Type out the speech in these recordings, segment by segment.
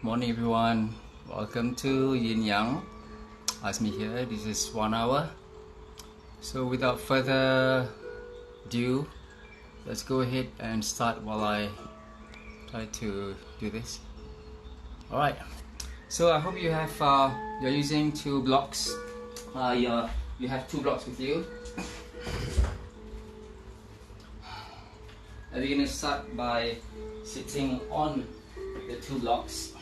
Morning everyone, welcome to Yin Yang. Azmi here. This is 1 hour. So without further ado, let's go ahead and start while I try to do this. Alright, so I hope you have you're using 2 blocks. You have 2 blocks with you. And we're going to start by sitting on the 2 blocks.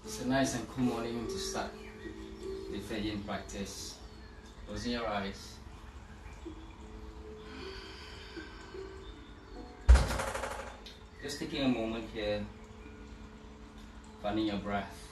It's a nice and cool morning to start with the yin practice. Closing your eyes. Just taking a moment here, finding your breath.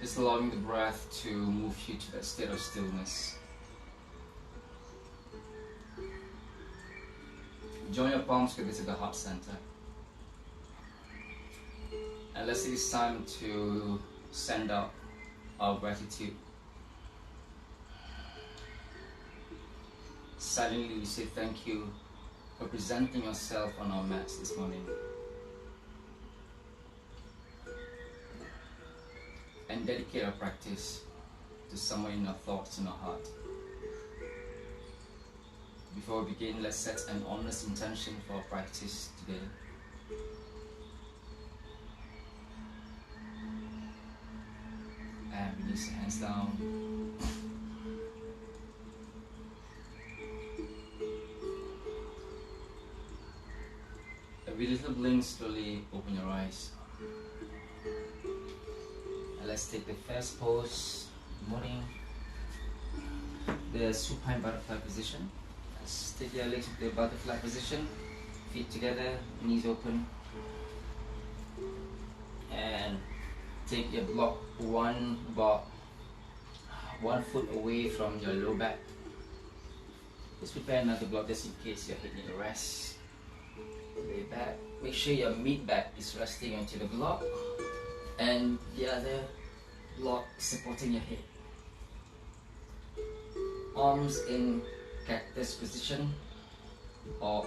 Just allowing the breath to move you to that state of stillness. Join your palms together to the heart center. And let's take this time to send out our gratitude. Silently we say thank you for presenting yourself on our mats this morning. And dedicate our practice to someone in our thoughts and our heart. Before we begin, let's set an honest intention for our practice today. And release the hands down. And with a little blink, slowly open your eyes. Let's take the first pose, morning, the supine butterfly position. Let's take your legs to the butterfly position, feet together, knees open, and take your block about 1 foot away from your low back. Just prepare another block just in case your head needs a rest. Lay back. Make sure your mid back is resting onto the block, and the other block supporting your head. Arms in cactus position or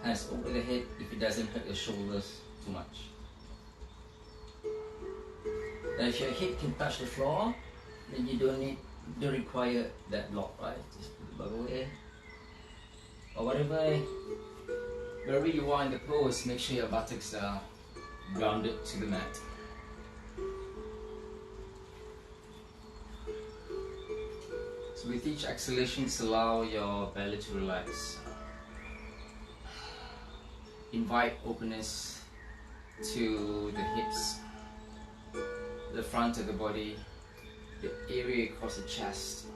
hands over the head if it doesn't hurt your shoulders too much. Now if your head can touch the floor, then you don't require that block, right? Just put the block away. Or wherever you are in the pose, make sure your buttocks are grounded to the mat. So with each exhalation, just allow your belly to relax. Invite openness to the hips, the front of the body, the area across the chest.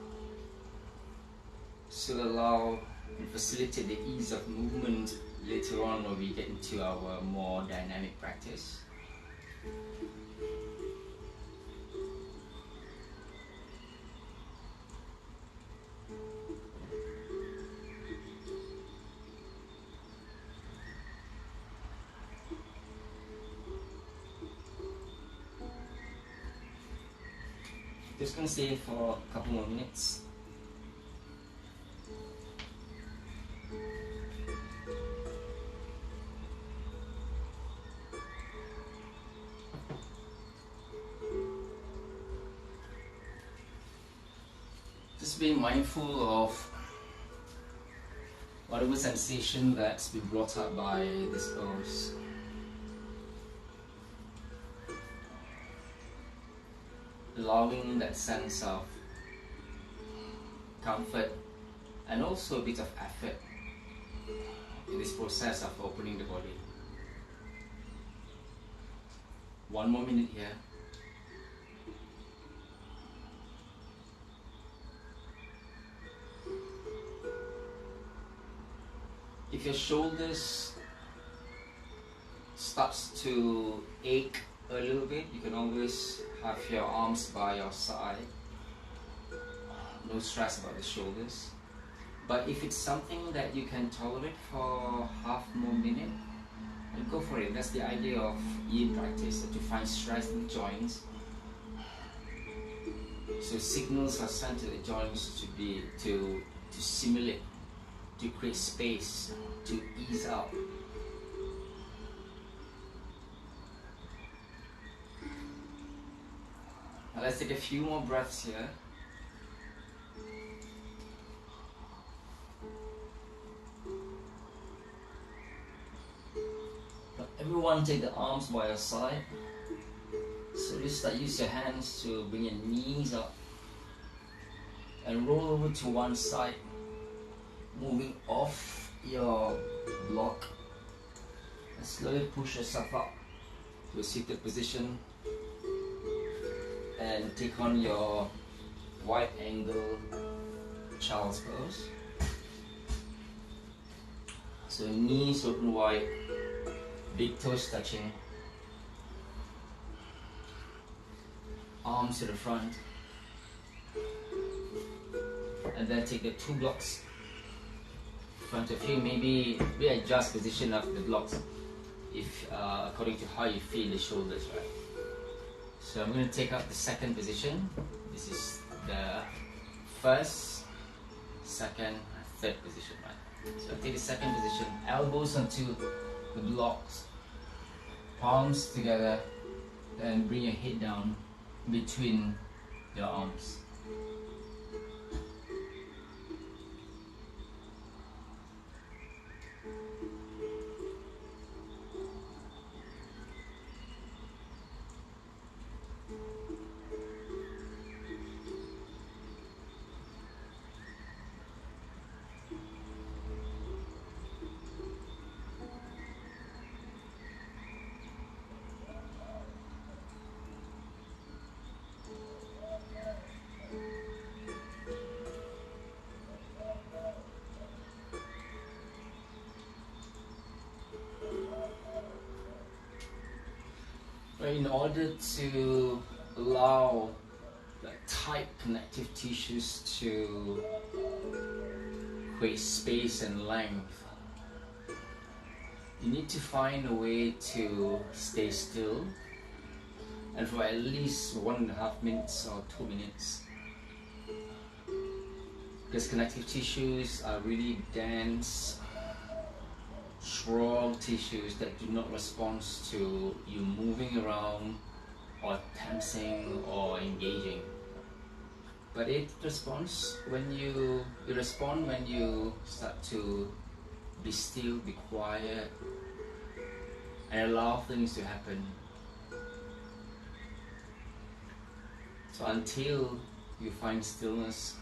So allow and facilitate the ease of movement later on when we get into our more dynamic practice. Just going to stay for a couple more minutes. Just being mindful of whatever sensation that's been brought up by this pose. Allowing that sense of comfort and also a bit of effort in this process of opening the body. 1 more minute here. If your shoulders starts to ache a little bit, you can always have your arms by your side. No stress about the shoulders. But if it's something that you can tolerate for half more minute, then go for it. That's the idea of yin practice, that you find stress in the joints. So signals are sent to the joints to simulate, to create space, to ease out. Now let's take a few more breaths here. Now everyone take the arms by your side. So just use your hands to bring your knees up and roll over to one side, moving off your block, and slowly push yourself up to a seated position and take on your wide angle child's pose. So knees open wide, big toes touching, arms to the front, and then take the two blocks in front of you. Maybe readjust position of the blocks if according to how you feel the shoulders, right? So I'm going to take up the second position. This is the first, second, third position, right? So I take the second position, elbows onto the blocks, palms together, then bring your head down between your arms. In order to allow the tight connective tissues to create space and length, you need to find a way to stay still and for at least 1.5 minutes or 2 minutes, because connective tissues are really dense, strong tissues that do not respond to you moving around or tensing or engaging. But it responds when you start to be still, be quiet, and allow things to happen. So until you find stillness,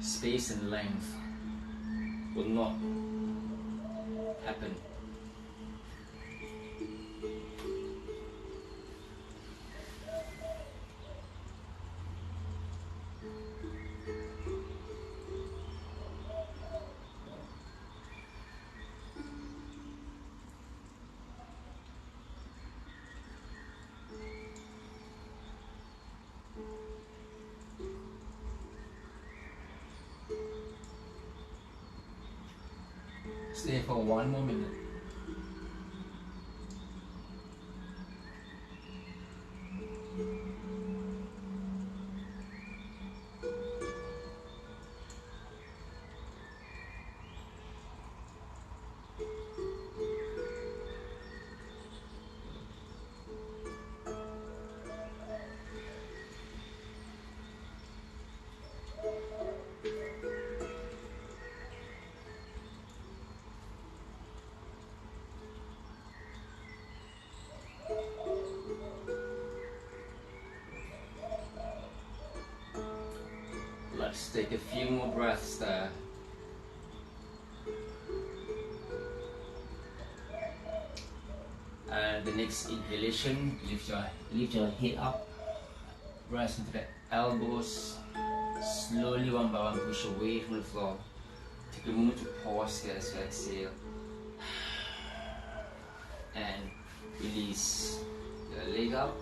space and length will not happen. Stay for 1 more minute. Let's take a few more breaths there. And the next inhalation, lift your head up, rise into the elbows, slowly one by one push away from the floor. Take a moment to pause here as you exhale. And release your leg up,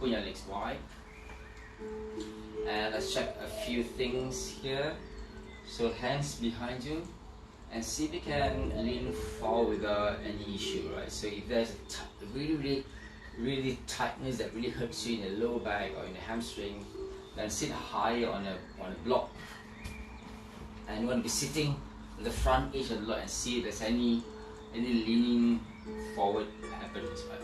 open your legs wide. And let's check a few things here. So hands behind you, and see if you can lean forward without any issue, right? So if there's a really tightness that really hurts you in the lower back or in the hamstring, then sit higher on a block. And you want to be sitting on the front edge of the block and see if there's any leaning forward happens, right?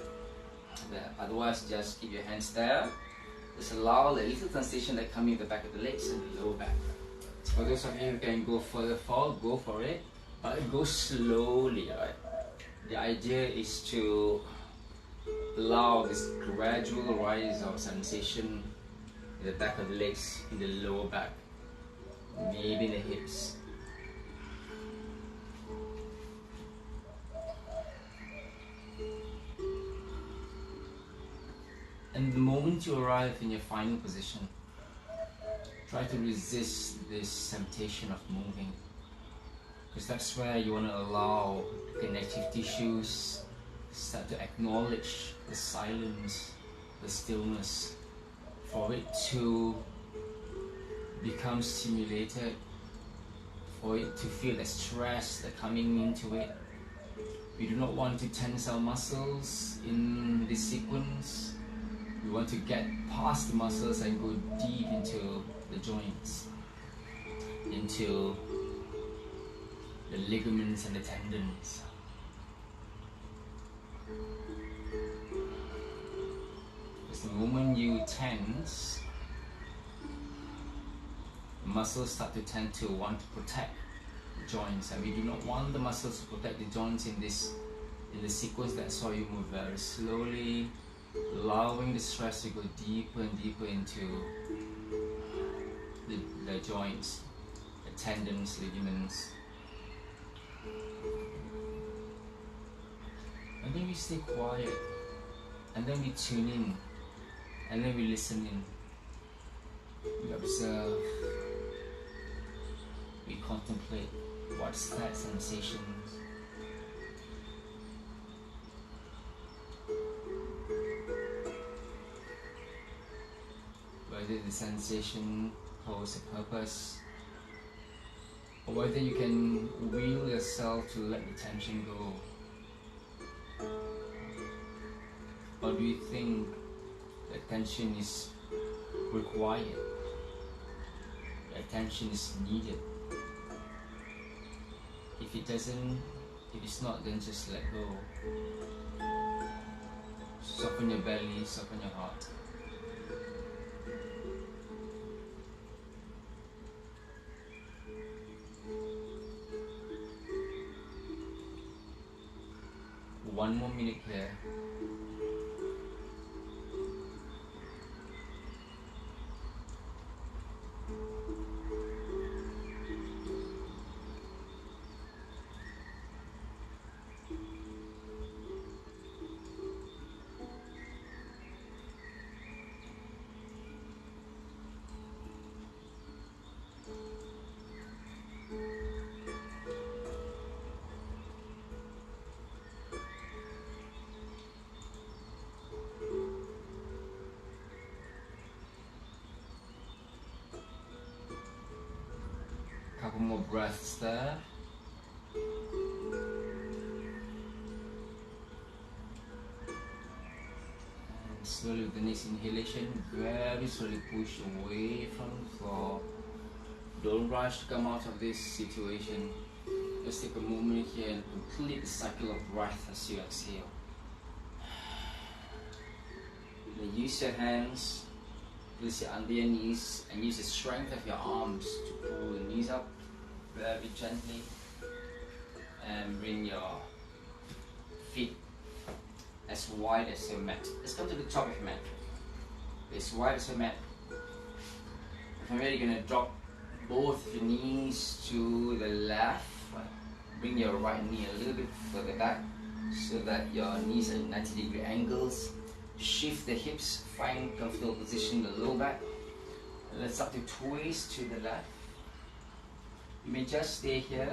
Otherwise, just keep your hands there. Just allow the little sensation that comes in the back of the legs and the lower back. For those of you who can go further forward, go for it, but go slowly, right? The idea is to allow this gradual rise of sensation in the back of the legs, in the lower back, maybe in the hips. And the moment you arrive in your final position, try to resist this temptation of moving, because that's where you want to allow the connective tissues start to acknowledge the silence, the stillness, for it to become stimulated, for it to feel the stress that coming into it. We do not want to tense our muscles in this sequence. We want to get past the muscles and go deep into the joints, into the ligaments and the tendons. Because the moment you tense, the muscles start to tend to want to protect the joints, and we do not want the muscles to protect the joints in this sequence. That's why you move very slowly, allowing the stress to go deeper and deeper into the joints, the tendons, ligaments. And then we stay quiet, and then we tune in, and then we listen in. We observe, we contemplate what's that sensation. Whether the sensation holds a purpose, or whether you can will yourself to let the tension go. Or do you think that tension is required? That tension is needed? If it's not, then just let go. Soften your belly, soften your heart. One more minute here. Couple more breaths there. And slowly with the next inhalation, very slowly push away from the floor. Don't rush to come out of this situation. Just take a moment here and complete the cycle of breath as you exhale. Then use your hands, place it under your knees, and use the strength of your arms to pull the knees up very gently, and bring your feet as wide as your mat. Let's come to the top of your mat. As wide as your mat. From here you're going to drop both of your knees to the left. Bring your right knee a little bit further back so that your knees are at 90-degree angles. Shift the hips, find comfortable position in the low back. And let's start to twist to the left. You may just stay here,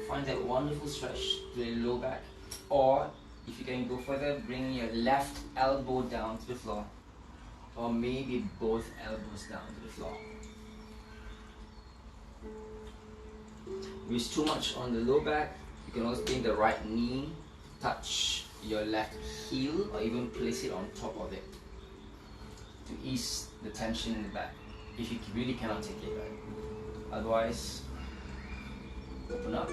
find that wonderful stretch to the low back, or if you can go further, bring your left elbow down to the floor. or maybe both elbows down to the floor. If it's too much on the low back, you can also bring the right knee, touch your left heel, or even place it on top of it to ease the tension in the back, if you really cannot take it, right? Otherwise, open up.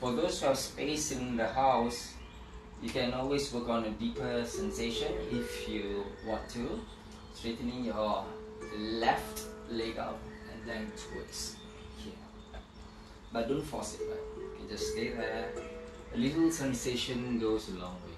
For those who have space in the house, you can always work on a deeper sensation if you want to, straightening your left leg up and then twist here. But don't force it, right? You can just stay there. A little sensation goes a long way.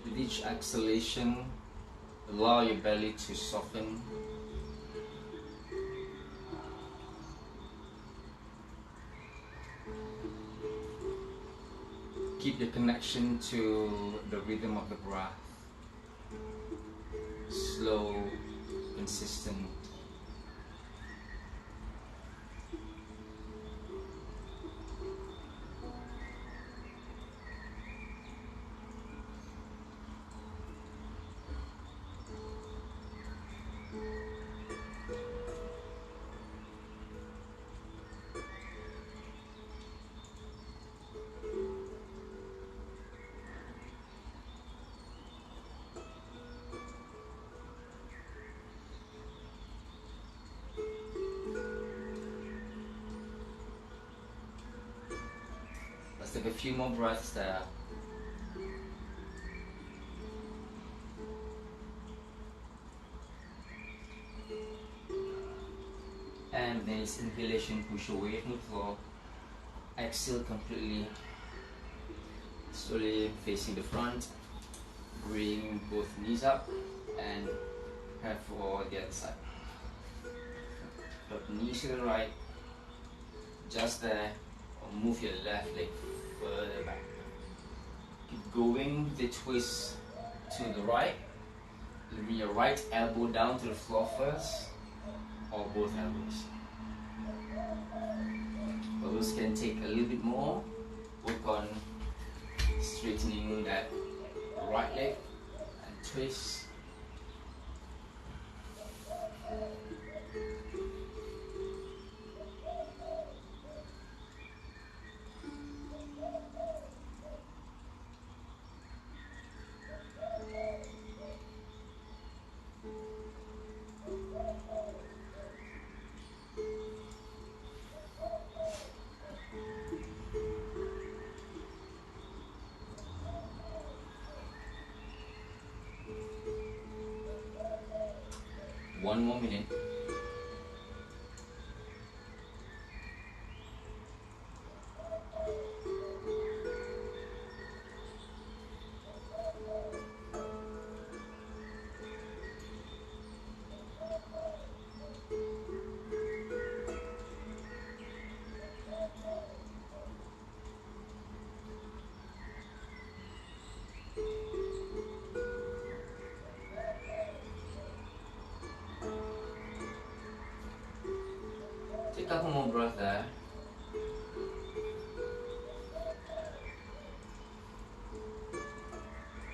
With each exhalation, allow your belly to soften. Keep the connection to the rhythm of the breath. Slow, consistent. Let's take a few more breaths there. And then it's inhalation, push away from the floor. Exhale completely. Slowly facing the front. Bring both knees up and prepare for the other side. Drop the knees to the right. Just there. Or move your left leg further back. Keep going with the twist to the right. Bring your right elbow down to the floor first, or both elbows. Those can take a little bit more. Work on straightening that right leg and twist. One more minute. Take a couple more breaths there.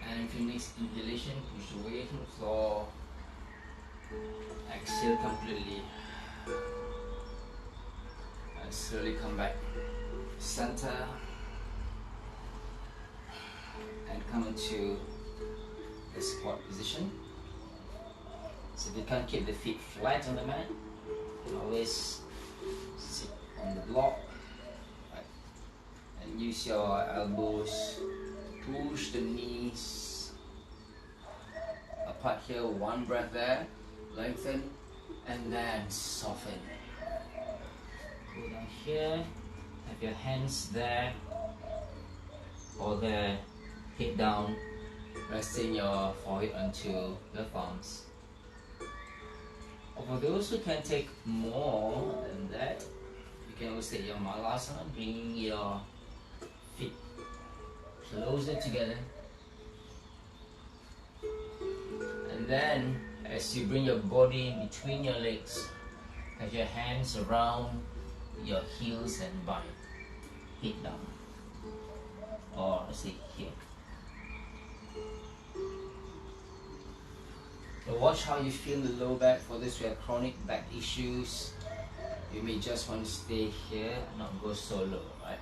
And for next inhalation, push away from the floor. Exhale completely. And slowly come back. Center. And come into the squat position. So if you can't keep the feet flat on the mat, you can always sit on the block, right? And use your elbows to push the knees apart here. One breath there, lengthen, and then soften. Go down here, have your hands there, or there, head down, resting your forehead onto your thumbs. For those who can take more than that, you can always take your malasana, bringing your feet closer together. And then, as you bring your body between your legs, have your hands around your heels and bind, hip down, or let's say here. So watch how you feel the low back. For those who have chronic back issues, you may just want to stay here and not go so low, right?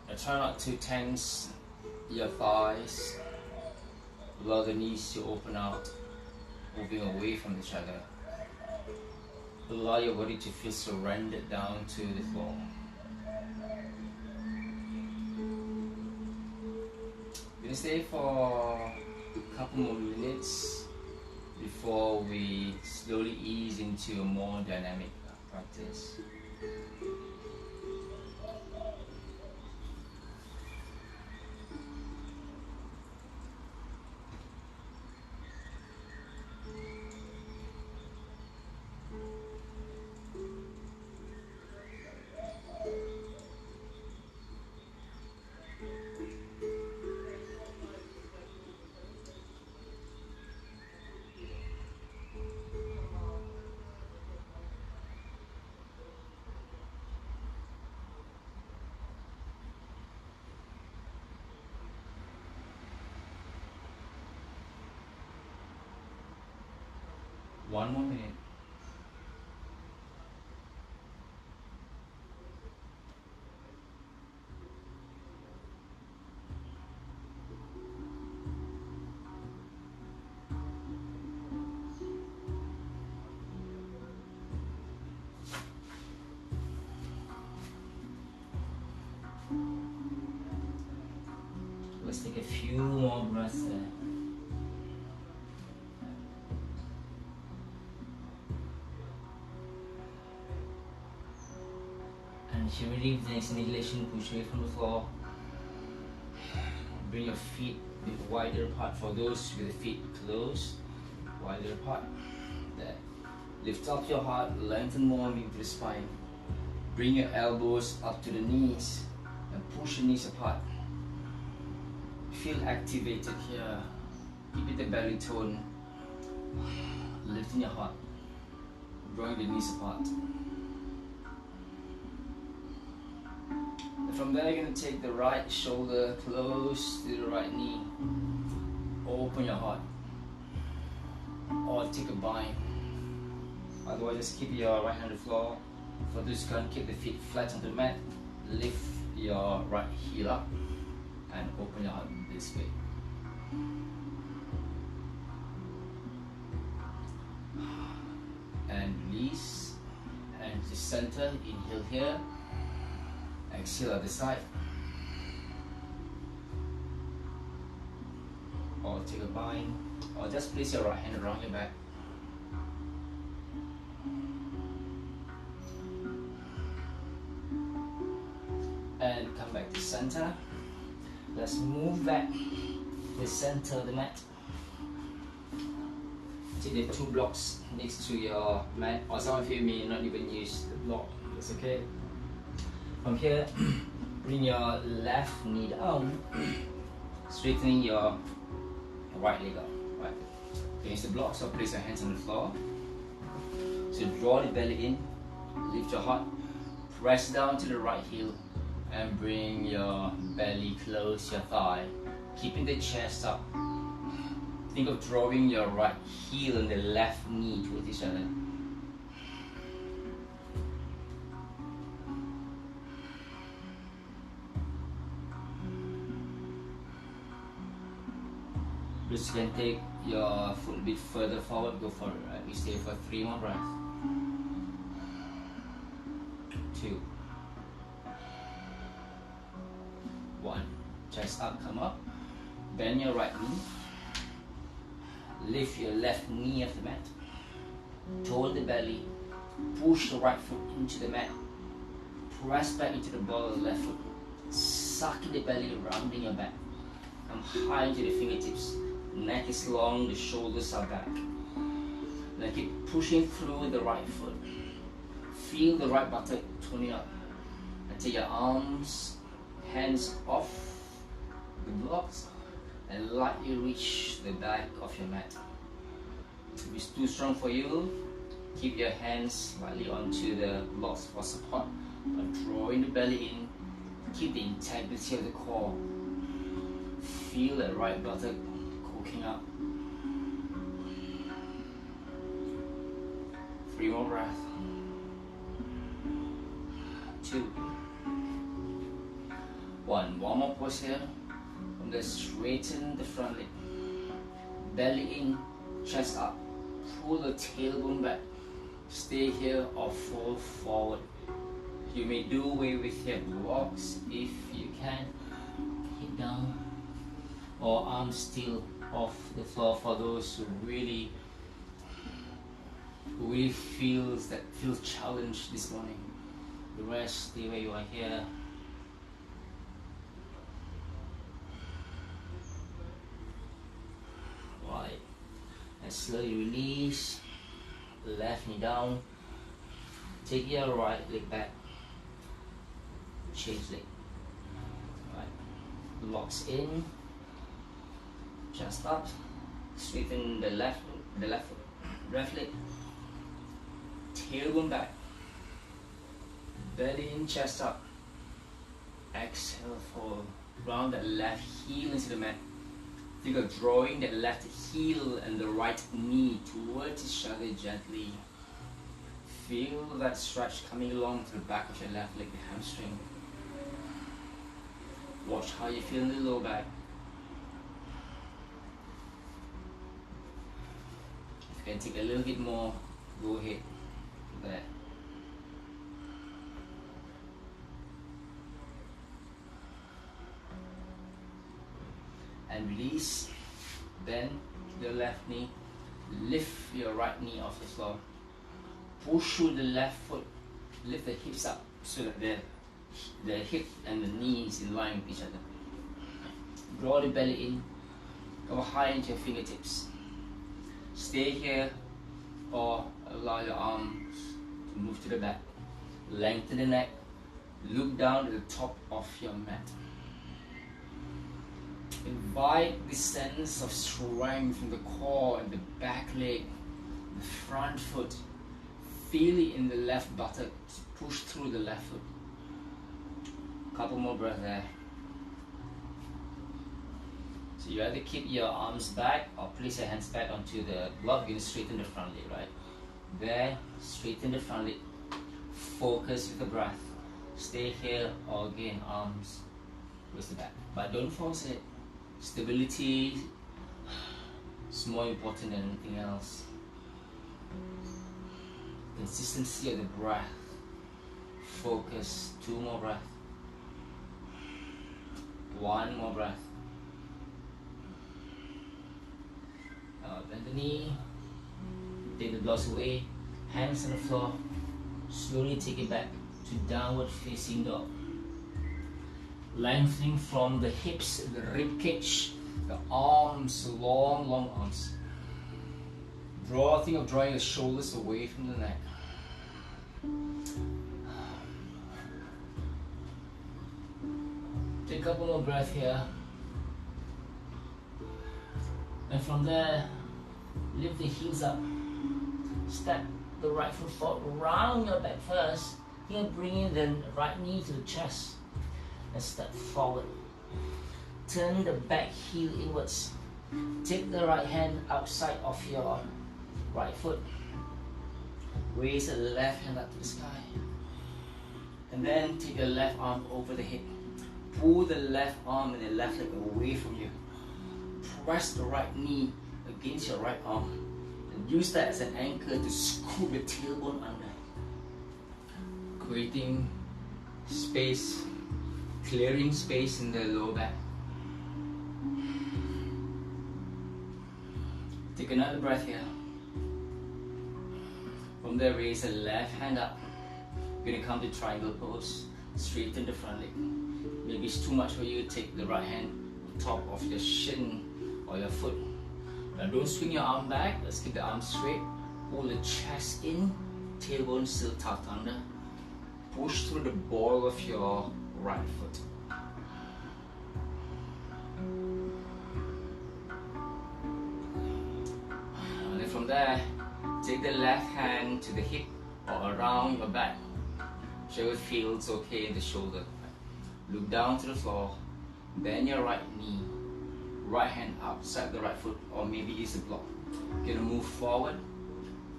Now try not to tense your thighs. Allow the knees to open out, moving away from each other. Allow your body to feel surrendered down to the floor. We're going to stay for a couple more minutes before we slowly ease into a more dynamic practice. One more minute. Let's take a few more breaths there. If you relieve the exhalation, push away from the floor. Bring your feet a bit wider apart. For those with the feet closed, wider apart. There. Lift up your heart, lengthen more into the spine. Bring your elbows up to the knees and push your knees apart. Feel activated here. Keep it the belly tone. Lifting your heart. Drawing the knees apart. From there, you're going to take the right shoulder close to the right knee. Open your heart. Or take a bind. Otherwise, just keep your right hand on the floor. For this, you can keep the feet flat on the mat. Lift your right heel up and open your heart this way. And release. And to center, inhale here. Exhale at the side, or take a bind, or just place your right hand around your back. And come back to center. Let's move back the center of the mat. Take the two blocks next to your mat, or some of you may not even use the block, that's okay. From here, bring your left knee down, straightening your right leg up. Right. Against the block, so place your hands on the floor. So draw the belly in, lift your heart, press down to the right heel, and bring your belly close to your thigh, keeping the chest up. Think of drawing your right heel and the left knee towards each other. Just can take your foot a bit further forward, go for it, right? We stay for 3 more breaths. 2, 1. Chest up, come up. Bend your right knee. Lift your left knee off the mat. Toe the belly. Push the right foot into the mat. Press back into the ball of the left foot. sucking the belly, rounding your back. Come high into the fingertips. Neck is long, the shoulders are back. Then keep pushing through the right foot. Feel the right buttock tuning up. And take your arms, hands off the blocks and lightly reach the back of your mat. If it's too strong for you, keep your hands lightly onto the blocks for support, but drawing the belly in. Keep the integrity of the core. Feel that right buttock coking up. 3 more breaths. 2. 1. One more pause here. From there, straighten the front leg. Belly in, chest up. Pull the tailbone back. Stay here or fall forward. You may do away with your blocks if you can. Hit down. Or arms still off the floor for those who really feels challenged this morning. The rest, stay where you are here. Right. And slowly release. Left knee down. Take your right leg back. Change leg. Right. Blocks in. Chest up. Straighten the left leg. Tailbone back. Belly in, chest up. Exhale, fold. Round that left heel into the mat. Think of drawing that left heel and the right knee towards each other gently. Feel that stretch coming along to the back of your left leg, the hamstring. Watch how you feel in the low back. If you can take a little bit more, go ahead. There. And release. Bend your left knee. Lift your right knee off the floor. Push through the left foot. Lift the hips up so that the hip and the knee is in line with each other. Draw the belly in. Go high into your fingertips. Stay here or allow your arms to move to the back. Lengthen the neck. Look down at the top of your mat. Invite this sense of strength in the core and the back leg, the front foot. Feel it in the left buttock. Push through the left foot. Couple more breaths there. So you either keep your arms back or place your hands back onto the block. You're going to straighten the front leg, right? There, straighten the front leg. Focus with the breath. Stay here or again, arms towards the back. But don't force it. Stability is more important than anything else. Consistency of the breath. Focus. 2 more breaths. 1 more breath. Bend the knee. Take the blocks away. Hands on the floor. Slowly take it back to downward facing dog. Lengthening from the hips, the rib cage, the arms, long arms. Think of drawing the shoulders away from the neck. Take a couple more breaths here. And from there, lift the heels up. Step the right foot forward, round your back first. Here, bringing the right knee to the chest. And step forward. Turn the back heel inwards. Take the right hand outside of your right foot. Raise the left hand up to the sky. And then take the left arm over the hip. Pull the left arm and the left leg away from you. Press the right knee against your right arm. And use that as an anchor to scoop the tailbone under. Creating space. Clearing space in the lower back. Take another breath here. From there, raise the left hand up. You're going to come to triangle pose. straighten the front leg. Maybe it's too much for you, take the right hand on top of your shin or your foot. Now don't swing your arm back, let's keep the arm straight. Pull the chest in, tailbone still tucked under. Push through the ball of your right foot. And then from there, take the left hand to the hip or around your back. Whichever it feels okay in the shoulder. Look down to the floor, bend your right knee, right hand outside the right foot, or maybe use a block. You're gonna move forward.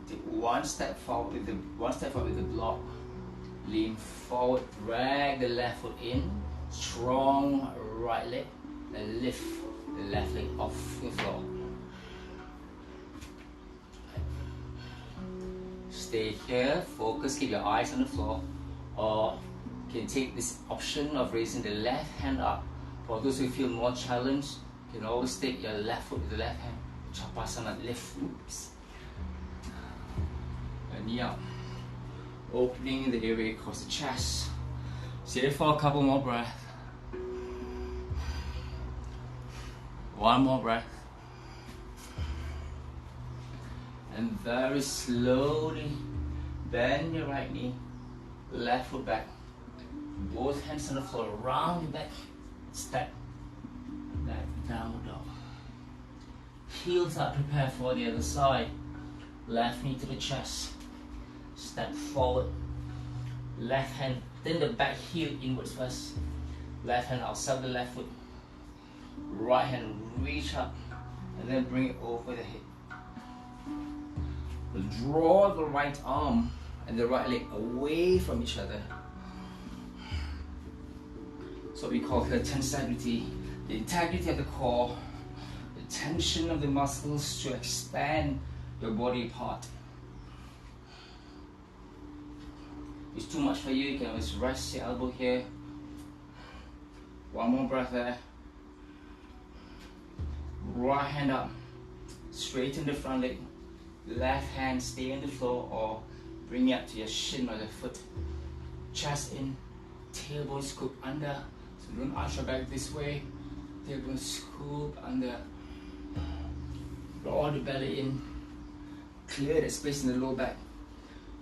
Take one step forward with the block. Lean forward, drag the left foot in, strong right leg, and lift the left leg off the floor. Stay here, focus, keep your eyes on the floor, or you can take this option of raising the left hand up. For those who feel more challenged, you can always take your left foot with the left hand, Chapasana, lift, oops. And knee up. Opening the airway across the chest. Stay for a couple more breaths. One more breath. And very slowly bend your right knee, left foot back. Both hands on the floor, round your back. Step back, downward dog. Heels up, prepare for the other side. Left knee to the chest. Step forward. Left hand, then the back heel inwards first. Left hand outside the left foot. Right hand reach up and then bring it over the hip. Draw the right arm and the right leg away from each other. So we call here tensegrity, the integrity of the core, the tension of the muscles to expand your body apart. If it's too much for you, you can always rest your elbow here. One more breath there. Right hand up, straighten the front leg. Left hand stay on the floor or bring it up to your shin or your foot. Chest in, tailbone scoop under. So don't arch your back this way. Tailbone scoop under. Draw the belly in. Clear the space in the lower back.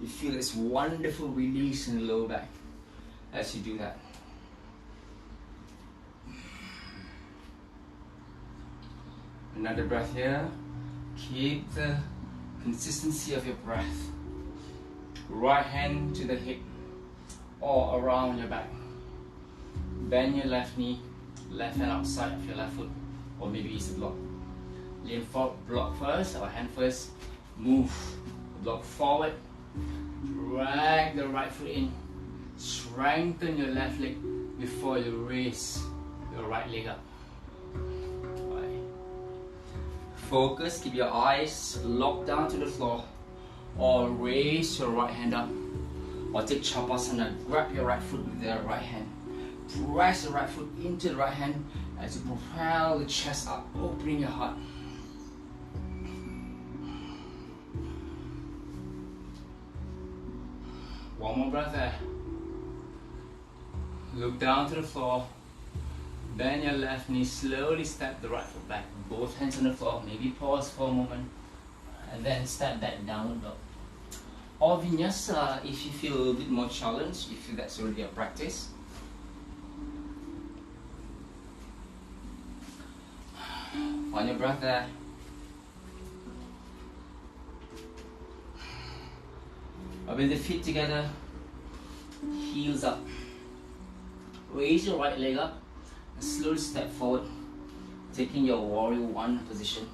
You feel this wonderful release in the lower back as you do that. Another breath here. Keep the consistency of your breath. Right hand to the hip or around your back. Bend your left knee, left hand outside of your left foot, or maybe use the block. Lean forward, block first, or hand first. Move, block forward. Drag the right foot in. Strengthen your left leg before you raise your right leg up. Focus, keep your eyes locked down to the floor, or raise your right hand up, or take Chapasana, grab your right foot with the right hand, press the right foot into the right hand as you propel the chest up, opening your heart. One more breath there. Look down to the floor. Bend your left knee, slowly step the right foot back. Both hands on the floor, maybe pause for a moment, and then step back downward dog. Or vinyasa if you feel a little bit more challenged, if that's already a practice. Find your breath there. With the feet together, heels up. Raise your right leg up. Slowly step forward, taking your warrior one position.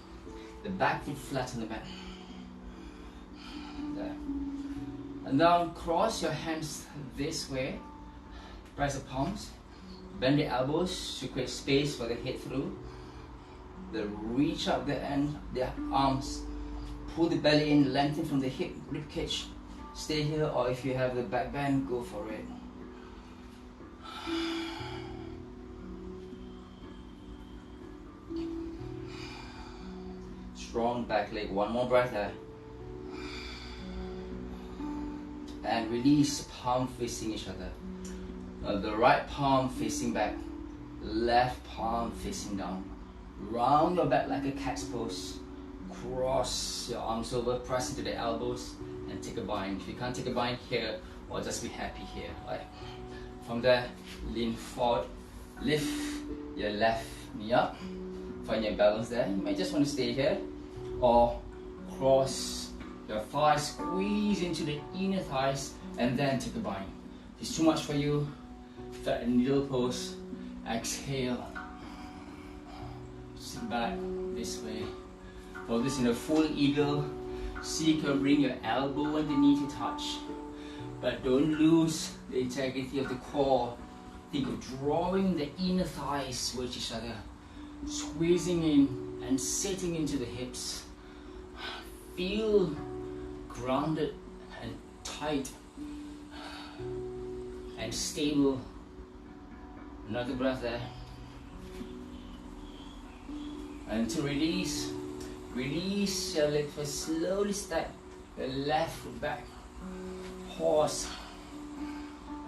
The back foot flat on the mat. There. And now cross your hands this way. Press the palms. Bend the elbows to create space for the head through. Then reach up the end, the arms. Pull the belly in, lengthen from the hip, rib cage. Stay here, or if you have the back bend, go for it. Strong back leg, one more breath there. And release, palm facing each other. Now the right palm facing back, left palm facing down. Round your back like a cat's pose. Cross your arms over, press into the elbows, and take a bind. If you can't take a bind here, or just be happy here. Right? From there, lean forward, lift your left knee up. Find your balance there. You might just want to stay here, or cross your thighs, squeeze into the inner thighs, and then take a bind. If it's too much for you, flat needle pose. Exhale. Sit back this way. Hold this in a full eagle. See you can bring your elbow and the knee to touch, but don't lose the integrity of the core. Think of drawing the inner thighs towards each other, squeezing in and setting into the hips. Feel grounded and tight and stable. Another breath there. And to release, release your leg first. Slowly step the left foot back. Pause.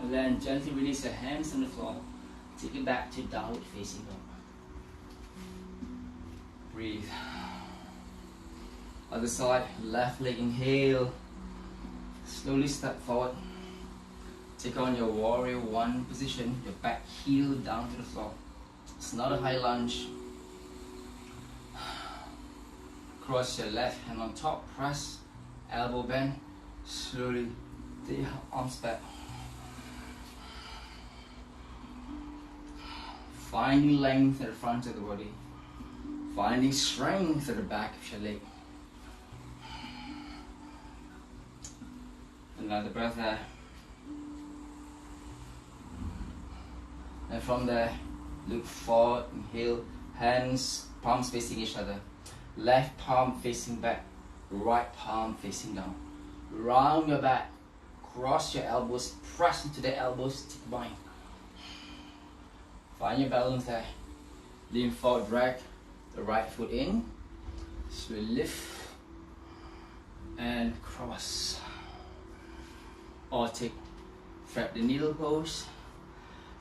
And then gently release your hands on the floor. Take it back to downward facing dog. Breathe. Other side, left leg, inhale. Slowly step forward. Take on your warrior one position, your back heel down to the floor. It's not a high lunge. Cross your left hand on top, press, elbow bend. Slowly take your arms back. Finding length at the front of the body. Finding strength at the back of your leg. Another breath there. And from there, look forward, inhale, hands, palms facing each other. Left palm facing back, right palm facing down. Round your back, cross your elbows, press into the elbows, take a bind. Find your balance there. Lean forward, drag the right foot in. So lift and cross. Or take thread the needle pose.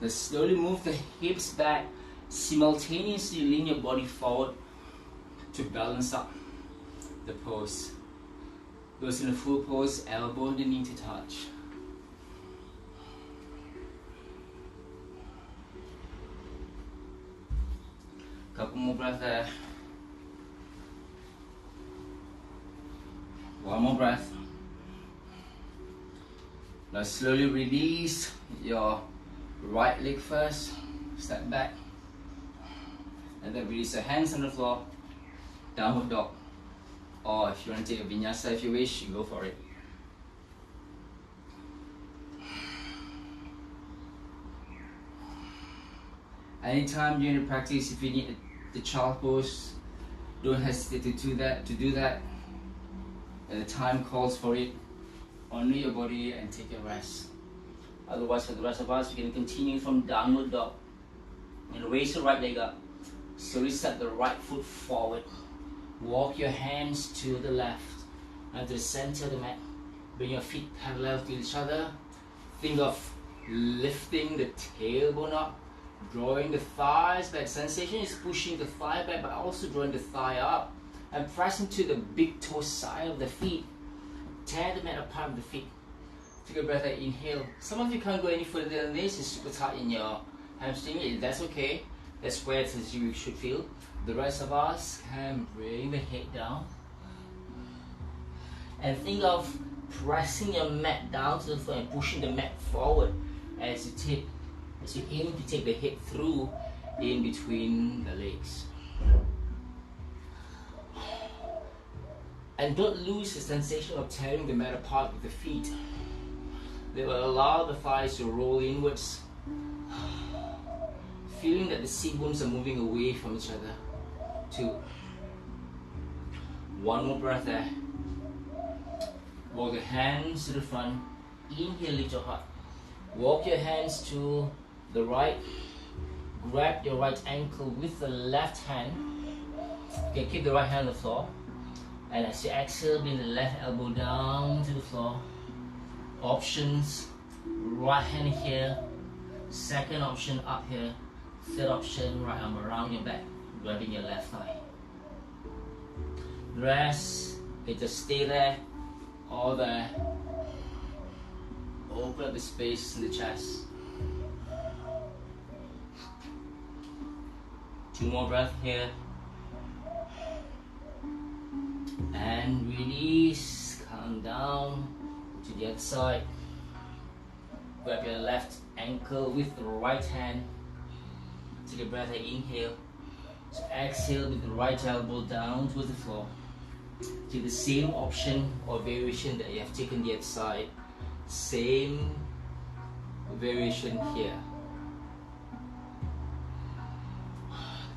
Then slowly move the hips back. Simultaneously lean your body forward to balance up the pose. Those in a full pose, elbow and the knee to touch. Couple more breaths there. One more breath. Now slowly release your right leg first. Step back. And then release your hands on the floor. Downward dog. Or if you want to take a vinyasa if you wish, you go for it. Anytime during the practice, if you need the child pose, don't hesitate to do that. And the time calls for it. Honor your body and take a rest. Otherwise, for the rest of us, we're going to continue from downward dog. And raise the right leg up. Slowly step the right foot forward. Walk your hands to the left and to the center of the mat. Bring your feet parallel to each other. Think of lifting the tailbone up, drawing the thighs back. Sensation is pushing the thigh back, but also drawing the thigh up and pressing to the big toe side of the feet. Tear the mat apart with the feet. Take a breath and inhale. Some of you can't go any further than this. It's super tight in your hamstring. That's okay. That's where you should feel. The rest of us can bring the head down. And think of pressing your mat down to the floor and pushing the mat forward as you aim to take the head through in between the legs. And don't lose the sensation of tearing the mat apart with the feet. They will allow the thighs to roll inwards, feeling that the seat bones are moving away from each other. 2. One more breath there. Walk your hands to the front. Inhale, lift your heart. Walk your hands to the right. Grab your right ankle with the left hand. You can keep the right hand on the floor. And as you exhale, bring the left elbow down to the floor. Options, right hand here, second option up here. Third option, right arm around your back, grabbing your left thigh. Rest, okay, just stay there, all there. Open up the space in the chest. 2 more breaths here. And release, calm down to the other side. Grab your left ankle with the right hand. Take a breath and inhale. So exhale with the right elbow down towards the floor. Take the same option or variation that you have taken the other side. Same variation here.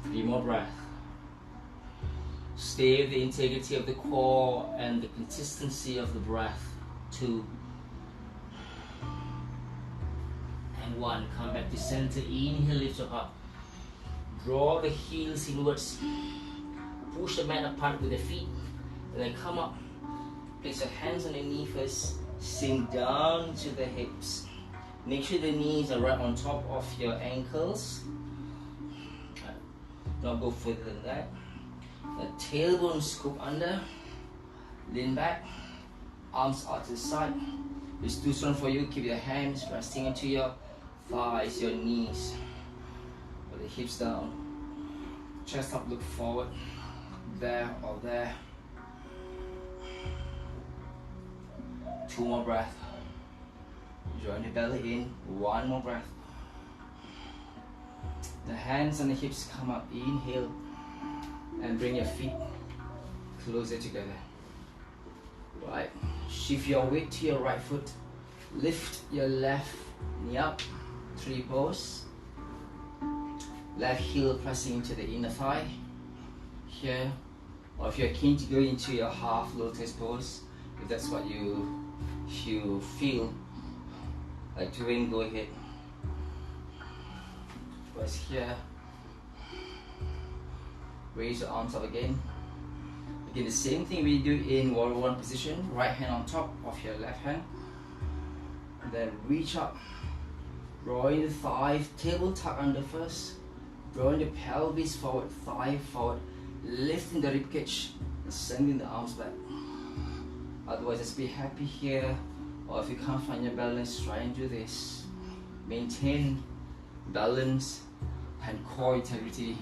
3 more breaths. Stay with the integrity of the core and the consistency of the breath. 2 and 1. Come back to center. Inhale, lift your heart. Draw the heels inwards. Push the mat apart with the feet. And then come up. Place your hands on the knee first. Sink down to the hips. Make sure the knees are right on top of your ankles. Don't go further than that. The tailbone scoop under. Lean back. Arms out to the side. If it's too strong for you, keep your hands resting into your thighs, your knees. Put the hips down. Chest up, look forward. There or there. 2 more breaths. Join the belly in. 1 more breath. The hands and the hips come up. Inhale. And bring your feet closer together. Right. Shift your weight to your right foot. Lift your left knee up. 3 pose. Left heel pressing into the inner thigh. Here. Or if you're keen to go into your half lotus pose, if that's what you feel like doing, go ahead. Press here. Raise your arms up again. Again, the same thing we do in warrior 1 position. Right hand on top of your left hand. And then reach up. Drawing the thigh, table tuck under first. Drawing the pelvis forward, thigh forward. Lifting the ribcage and sending the arms back. Otherwise, just be happy here. Or if you can't find your balance, try and do this. Maintain balance and core integrity.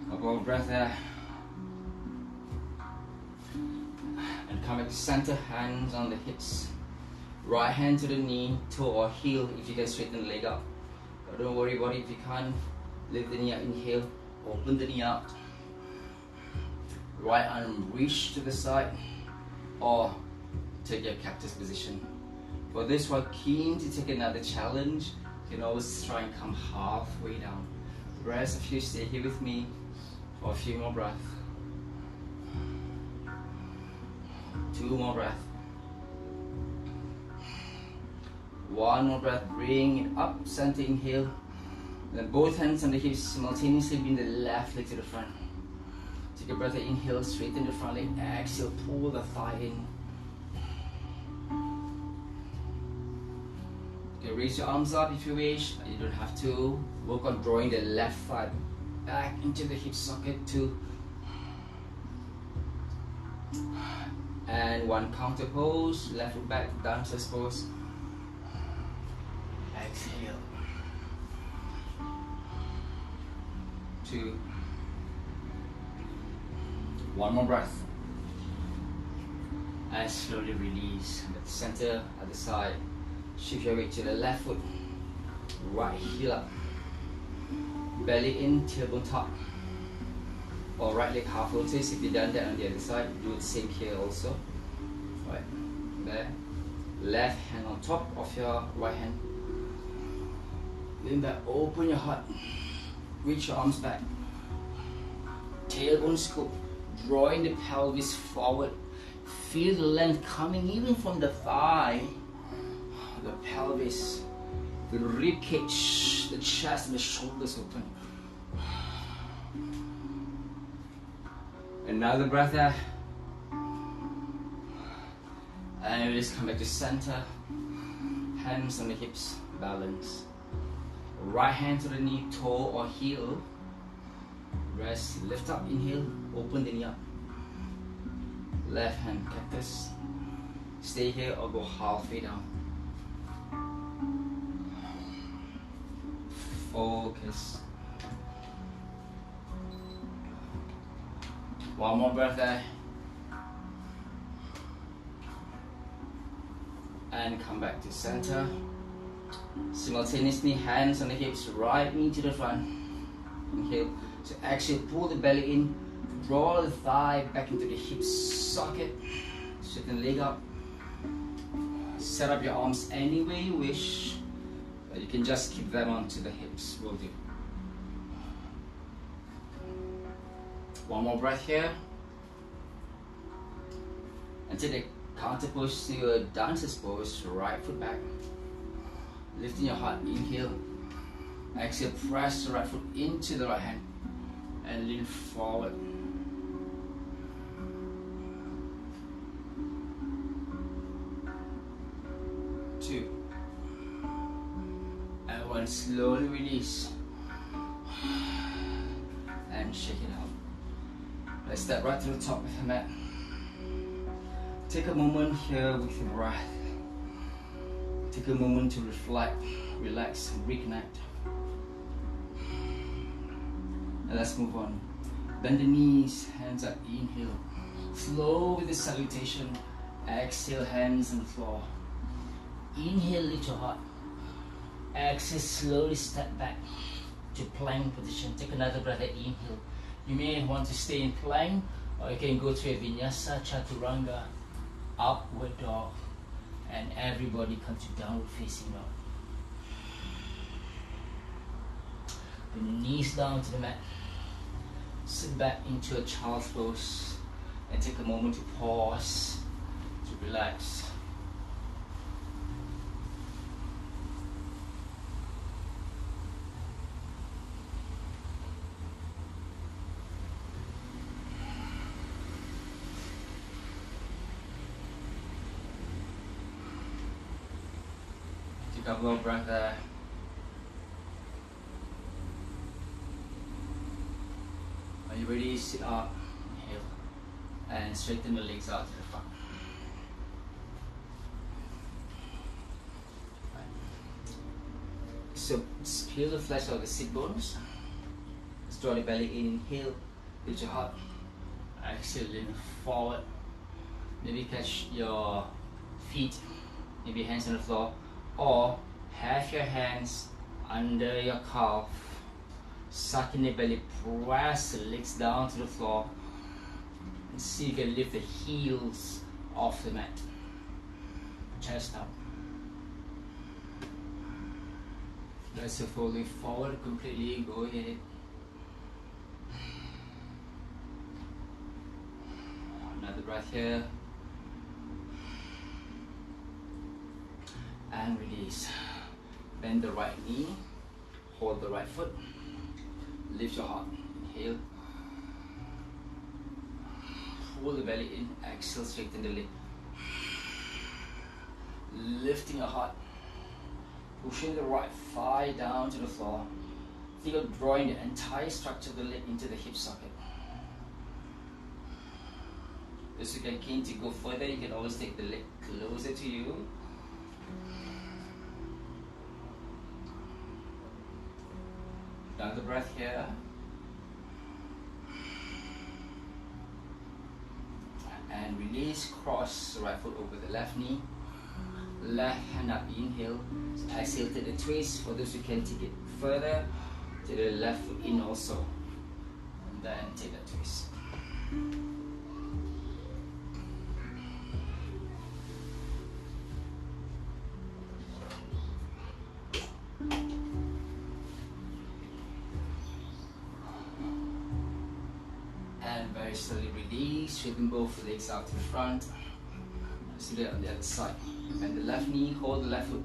Couple of breath there. And come back to center, hands on the hips. Right hand to the knee, toe or heel if you can straighten the leg up. But don't worry about it if you can't. Lift the knee up, inhale, open the knee out. Right arm reach to the side or take your cactus position. For this one, keen to take another challenge, you can always try and come halfway down. The rest of you stay here with me for a few more breaths. 2 more breaths. 1 more breath, bring it up, center, inhale. Then both hands on the hips, simultaneously bring the left leg to the front. Take a breath, inhale, straighten the front leg, exhale, pull the thigh in. Okay, raise your arms up if you wish, you don't have to. Work on drawing the left thigh back into the hip socket too. And 1 counter pose, left foot back, dancer's pose. Exhale. 2. 1 more breath. And slowly release. At the center, at the side. Shift your weight to the left foot. Right heel up. Belly in, tailbone tuck. Or right leg half lotus. If you've done that on the other side, do the same here also. Right there. Left hand on top of your right hand. Lean back, open your heart. Reach your arms back. Tailbone scoop. Drawing the pelvis forward. Feel the length coming even from the thigh. The pelvis. The rib cage. The chest and the shoulders open. Another breath there. And just come back to center. Hands on the hips. balance. Right hand to the knee, toe or heel. Rest, lift up, inhale, open the knee up. Left hand cactus. Stay here or go halfway down. Focus. One more breath there. And come back to center. Simultaneously, hands on the hips, right knee to the front. Inhale. So exhale, pull the belly in, draw the thigh back into the hip socket. Straighten the leg up. Set up your arms any way you wish. But you can just keep them onto the hips. Will do. One more breath here. And take the counter pose to your dancer's pose, right foot back. Lifting your heart, inhale. Exhale, press the right foot into the right hand and lean forward. Two. And one, slowly release. And shake it out. Let's step right to the top of the mat. Take a moment here with your breath. Take a moment to reflect, relax, and reconnect. And let's move on. Bend the knees, hands up, inhale. Flow with the salutation. Exhale, hands on the floor. Inhale, lift your heart. Exhale, slowly step back to plank position. Take another breath at inhale. You may want to stay in plank, or you can go to a vinyasa chaturanga, upward dog, and everybody come to downward facing dog. Bring your knees down to the mat. Sit back into a child's pose and take a moment to pause, to relax. Take a couple of breaths there. Are you ready? Sit up, inhale, and straighten the legs out to the front. Right. So peel the flesh of the sit bones. Let's draw the belly in, inhale, lift your heart. Exhale, lean forward. Maybe catch your feet, maybe hands on the floor, or have your hands under your calf. Suck in the belly, press the legs down to the floor, and see if you can lift the heels off the mat. Chest up. Let's fold it forward completely. Go ahead. Another breath here. And release. Bend the right knee. Hold the right foot. Lift your heart. Inhale. Pull the belly in. Exhale, straighten the leg. Lifting your heart. Pushing the right thigh down to the floor. Think of drawing the entire structure of the leg into the hip socket. If you can keen to go further, you can always take the leg closer to you. Another breath here. And release, cross the right foot over the left knee. Left hand up, inhale. Exhale, take the twist. For those who can take it further, take the left foot in also. And then take the twist. Very slowly release, straighten both legs out to the front. Let's do that on the other side. Bend the left knee, hold the left foot.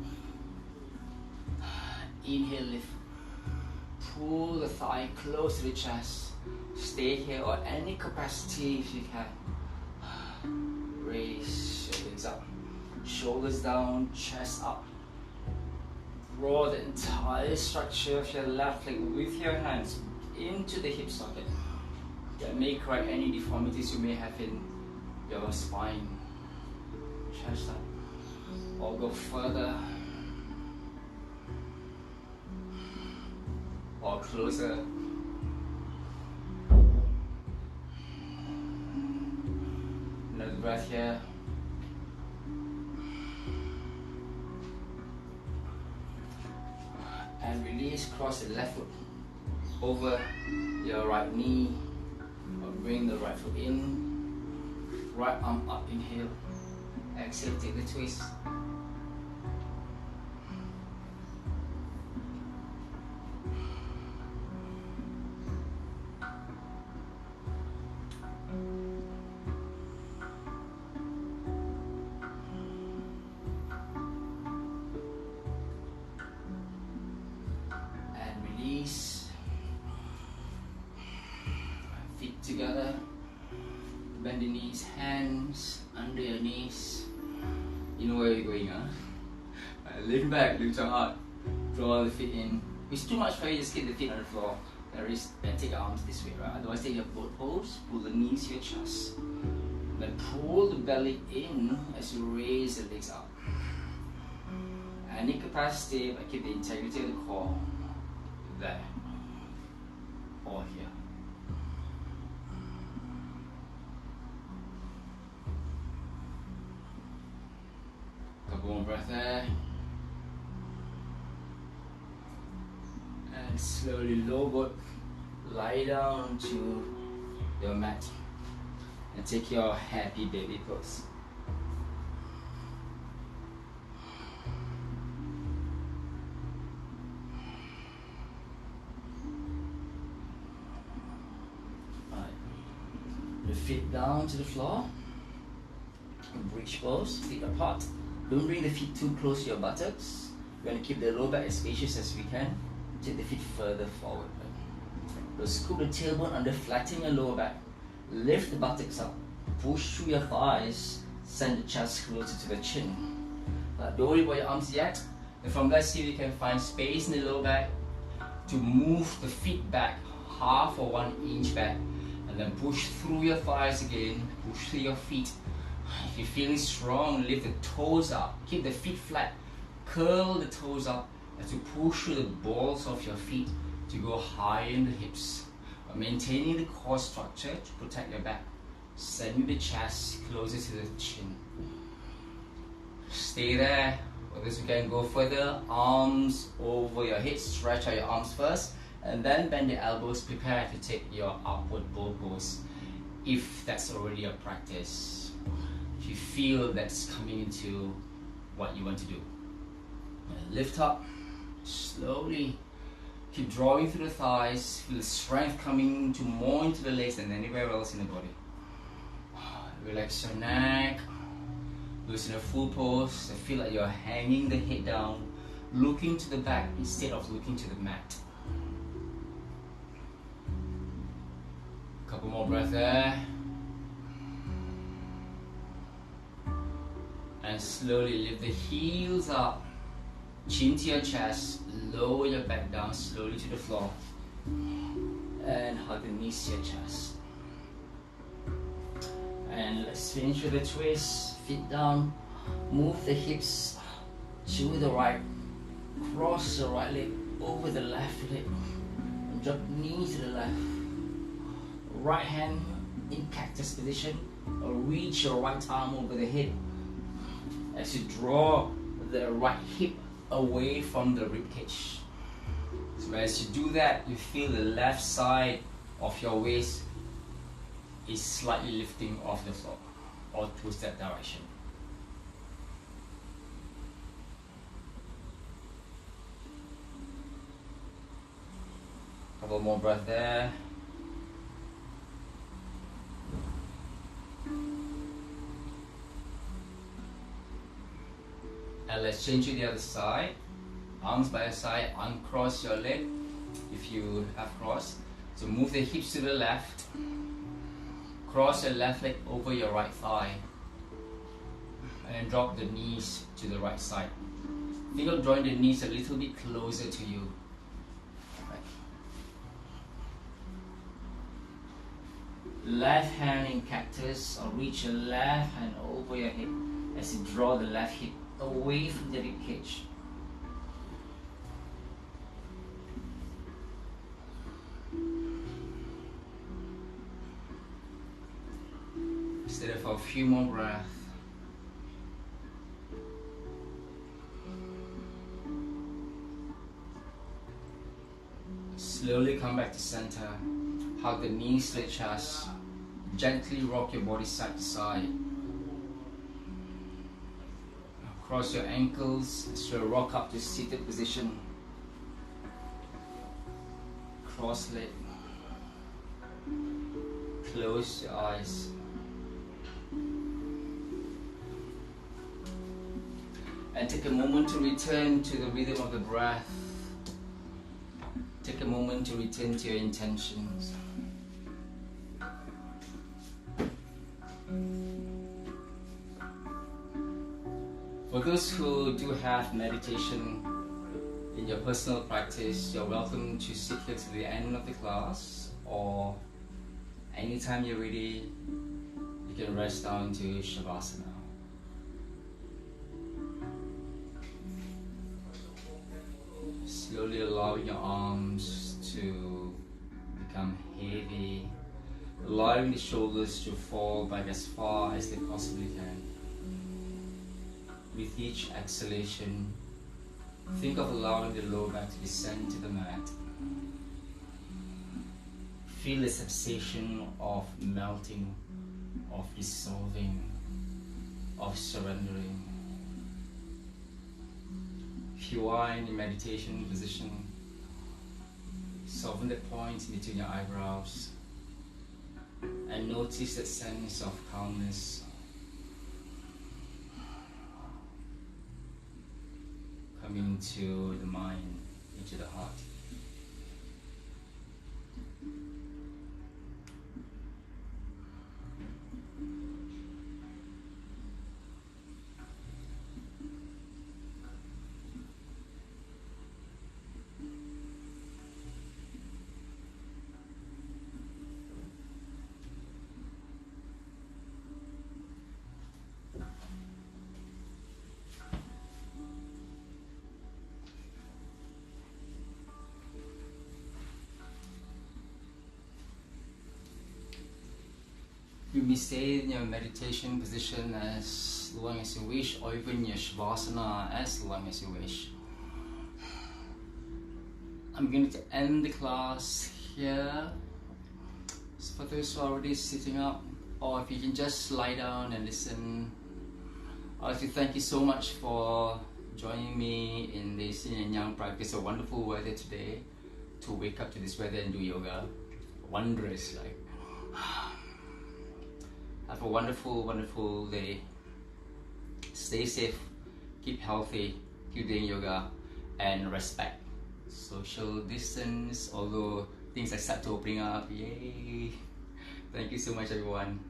Inhale, lift. Pull the thigh close to the chest. Stay here or any capacity if you can. Raise, shoulders up. Shoulders down, chest up. draw the entire structure of your left leg with your hands into the hip socket. That may correct any deformities you may have in your spine. Chest up. Or go further. Or closer. Another breath here. And release, cross the left foot over your right knee, or bring the right foot in, right arm up, inhale, exhale, take the twist. Feet together, bend the knees, hands under your knees. You know where you're going, huh? Lean back, lift your heart, draw the feet in. If it's too much for you, just keep the feet on the floor. And take your arms this way, right? Otherwise, take your boat pose, pull the knees to your chest. Then pull the belly in as you raise the legs up. Any capacity, but keep the integrity of the core there or here. Couple more breath there. And slowly low boat, lie down to your mat and take your happy baby pose. The feet down to the floor. Bridge pose, feet apart. Don't bring the feet too close to your buttocks. We're going to keep the lower back as spacious as we can. Take the feet further forward. So scoop the tailbone under, flatten your lower back. Lift the buttocks up. Push through your thighs. Send the chest closer to the chin. Don't worry about your arms yet. And from there, see if you can find space in the lower back to move the feet back half or 1 inch back. And then push through your thighs again, push through your feet. If you're feeling strong, lift the toes up, keep the feet flat, curl the toes up as you push through the balls of your feet to go high in the hips. But maintaining the core structure to protect your back. Send the chest closer to the chin. Stay there. For this, we can go further. Arms over your hips, stretch out your arms first. And then bend the elbows, prepare to take your upward bow pose if that's already a practice. If you feel that's coming into what you want to do. Lift up, slowly. Keep drawing through the thighs, feel the strength coming more into the legs than anywhere else in the body. Relax your neck, loosen a full pose. Feel like you're hanging the head down, looking to the back instead of looking to the mat. Couple more breaths there. And slowly lift the heels up, chin to your chest, lower your back down slowly to the floor. And hug the knees to your chest. And let's finish with a twist, feet down, move the hips to the right, cross the right leg over the left leg, and drop knee to the left. Right hand in cactus position, or reach your right arm over the head as you draw the right hip away from the rib cage. So as you do that, you feel the left side of your waist is slightly lifting off the floor or towards that direction. Couple more breaths there. And let's change to the other side. Arms by your side, uncross your leg if you have crossed. So move the hips to the left. Cross your left leg over your right thigh. And then drop the knees to the right side. Think of drawing the knees a little bit closer to you. Right. Left hand in cactus, or reach your left hand over your head as you draw the left hip away from the rib cage. Stay there for a few more breaths. Slowly come back to center. Hug the knees to the chest. Gently rock your body side to side. Cross your ankles as you rock up to seated position. Cross leg. Close your eyes. And take a moment to return to the rhythm of the breath. Take a moment to return to your intentions. For those who do have meditation in your personal practice, you're welcome to sit here to the end of the class, or anytime you're ready, you can rest down to Shavasana. Slowly allowing your arms to become heavy, allowing the shoulders to fall back as far as they possibly can. With each exhalation, think of allowing the lower back to descend to the mat. Feel the sensation of melting, of dissolving, of surrendering. If you are in a meditation position, soften the points between your eyebrows and notice that sense of calmness coming into the mind, into the heart. You may stay in your meditation position as long as you wish, or even your Shavasana as long as you wish. I'm going to end the class here. So for those who are already sitting up, or if you can just lie down and listen, I'd like to thank you so much for joining me in this yin and yang practice. A wonderful weather today, to wake up to this weather and do yoga. Wondrous, like. Have a wonderful, wonderful day. Stay safe, keep healthy, keep doing yoga, and respect social distance, although things are start to opening up. Yay! Thank you so much, everyone.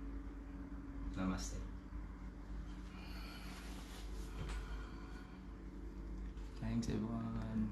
Namaste. Thanks, everyone.